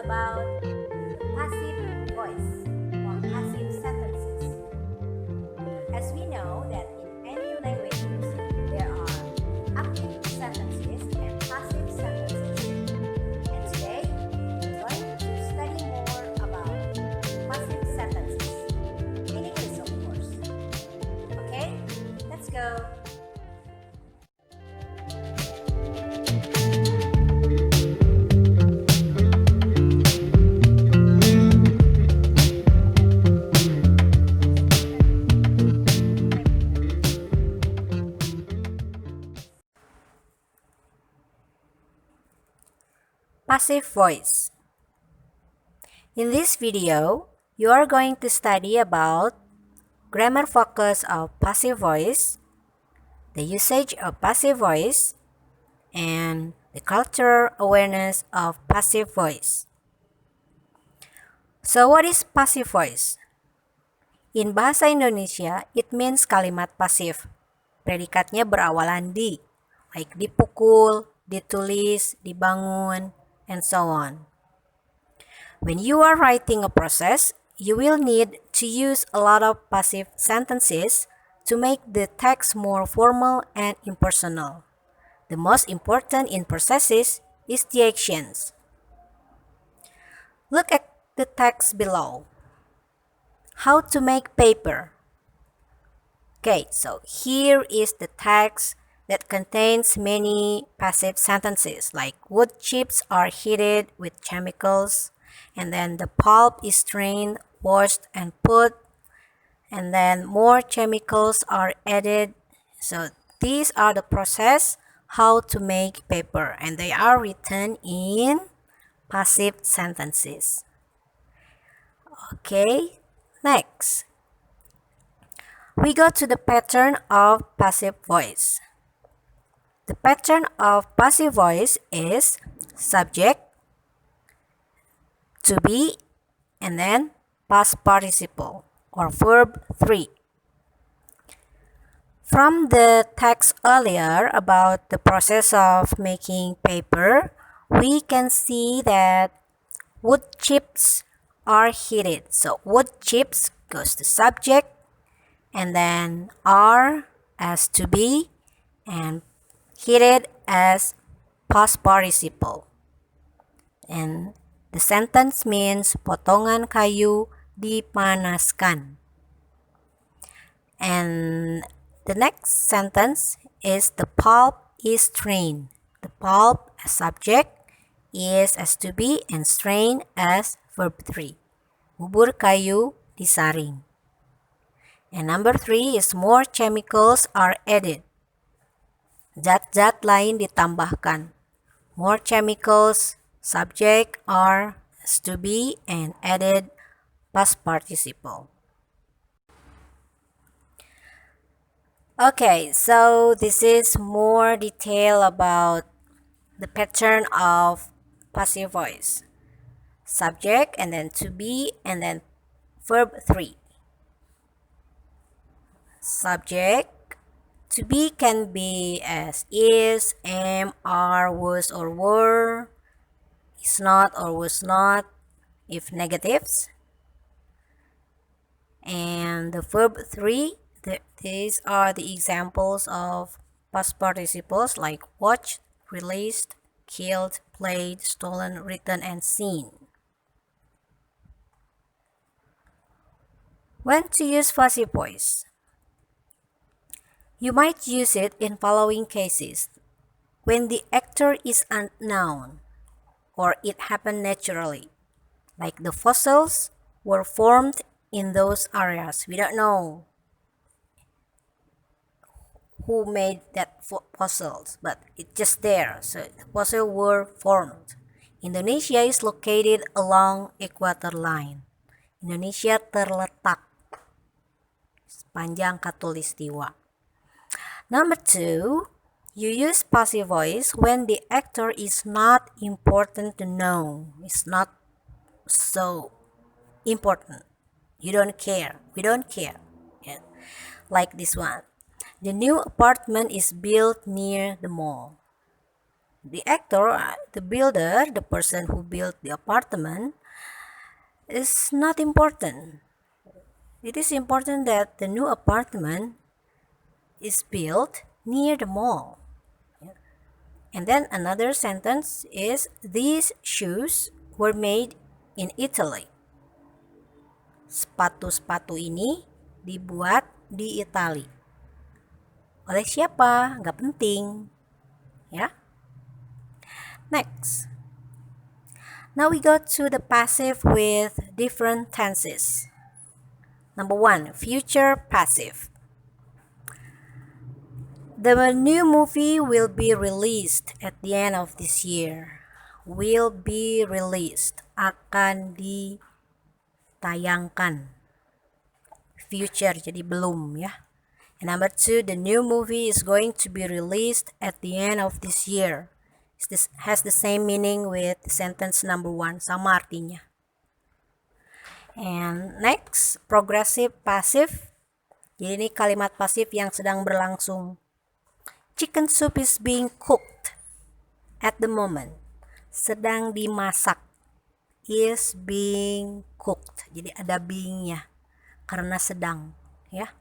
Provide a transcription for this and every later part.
about passive voice or passive sentences. As we know that in any languages there are active sentences and passive sentences. And today we're going to study more about passive sentences. In English, of course. Okay, let's go. Passive voice. In this video, you are going to study about grammar focus of passive voice, the usage of passive voice, and the cultural awareness of passive voice. So what is passive voice? In bahasa Indonesia, it means kalimat pasif. Predikatnya berawalan di, like dipukul, ditulis, dibangun, and so on. When you are writing a process, you will need to use a lot of passive sentences to make the text more formal and impersonal. The most important in processes is the actions. Look at the text below. How to make paper. Okay, so here is the text that contains many passive sentences like wood chips are heated with chemicals, and then the pulp is strained, washed, and put, and then more chemicals are added. So these are the process how to make paper, and they are written in passive sentences. Okay, next. We go to the pattern of passive voice. The pattern of passive voice is subject, to be, and then past participle or verb 3. From the text earlier about the process of making paper, we can see that wood chips are heated. So wood chips goes to subject, and then are as to be, and heated as past participle. And the sentence means potongan kayu dipanaskan. And the next sentence is the pulp is strained. The pulp as subject, is as to be, and strain as verb 3. Bubur kayu disaring. And number 3 is more chemicals are added. Zat-zat lain ditambahkan. More chemicals, subject, are, as to be, and added past participle. Okay, so this is more detail about the pattern of passive voice. Subject, and then to be, and then verb 3. Subject, to be can be as is, am, are, was, or were, is not or was not, if negatives. And the verb 3, these are the examples of past participles like watched, released, killed, played, stolen, written, and seen. When to use passive voice? You might use it in following cases. When the actor is unknown, or it happened naturally, like the fossils were formed in those areas. We don't know who made that fossils, but it's just there. So the fossils were formed. Indonesia is located along equator line. Indonesia terletak sepanjang khatulistiwa. Number 2, you use passive voice when the actor is not important to know. It's not so important. You don't care. We don't care. Yeah. Like this one. The new apartment is built near the mall. The actor, the builder, the person who built the apartment is not important. It is important that the new apartment is built near the mall. And then another sentence is, these shoes were made in Italy. Sepatu-sepatu ini dibuat di Itali. Oleh siapa? Nggak penting. Ya. Next. Now we go to the passive with different tenses. Number 1, future passive. The new movie will be released at the end of this year. Will be released. Akan ditayangkan. Future, jadi belum ya. And number 2, the new movie is going to be released at the end of this year. This has the same meaning with sentence number 1, sama artinya. And next, progressive passive. Jadi ini kalimat pasif yang sedang berlangsung. Chicken soup is being cooked at the moment. Sedang dimasak. Is being cooked. Jadi ada being-nya. Karena sedang. Ya.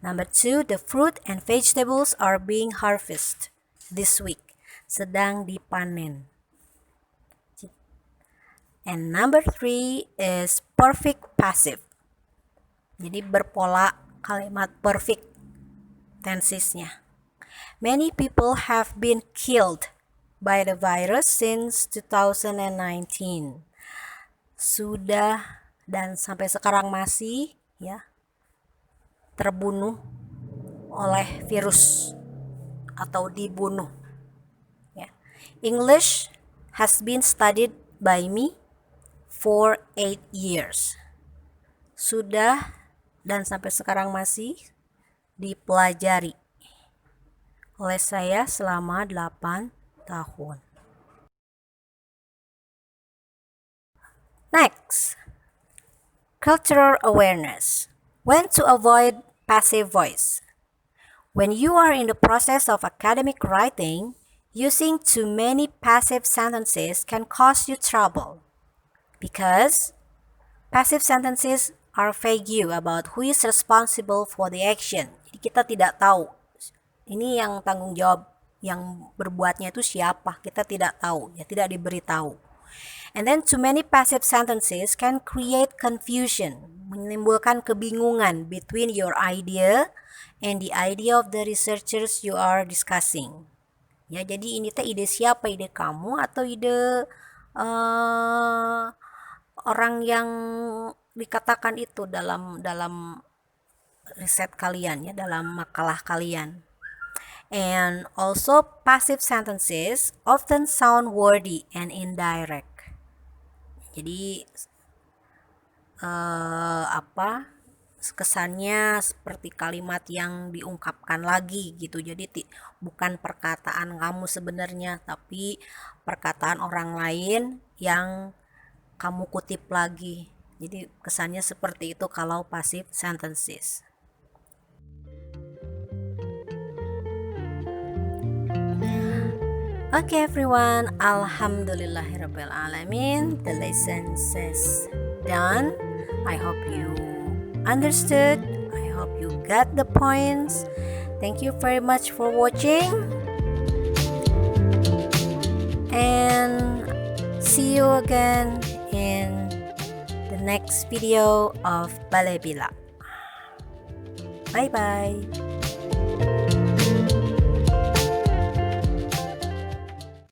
Number 2, the fruit and vegetables are being harvested this week. Sedang dipanen. And number 3 is perfect passive. Jadi berpola kalimat perfect tensesnya. Many people have been killed by the virus since 2019. Sudah dan sampai sekarang masih ya terbunuh oleh virus atau dibunuh. Ya. English has been studied by me for 8 years. Sudah dan sampai sekarang masih dipelajari oleh saya selama 8 tahun. Next, cultural awareness. When to avoid passive voice. When you are in the process of academic writing, using too many passive sentences can cause you trouble because passive sentences are vague about who is responsible for the action. Jadi kita tidak tahu. Ini yang tanggung jawab yang berbuatnya itu siapa. Kita tidak tahu, ya tidak diberitahu. And then too many passive sentences can create confusion, menimbulkan kebingungan between your idea and the idea of the researchers you are discussing. Ya, jadi ini teh ide siapa? Ide kamu atau ide orang yang dikatakan itu dalam riset kalian ya, dalam makalah kalian. And also passive sentences often sound wordy and indirect. Jadi kesannya seperti kalimat yang diungkapkan lagi gitu. Jadi bukan perkataan kamu sebenarnya, tapi perkataan orang lain yang kamu kutip lagi. Jadi kesannya seperti itu kalau passive sentences. Okay everyone, Alhamdulillahirabbil alamin. The lesson is done. I hope you understood. I hope you got the points. Thank you very much for watching. And see you again in the next video of Balebila. Bye bye.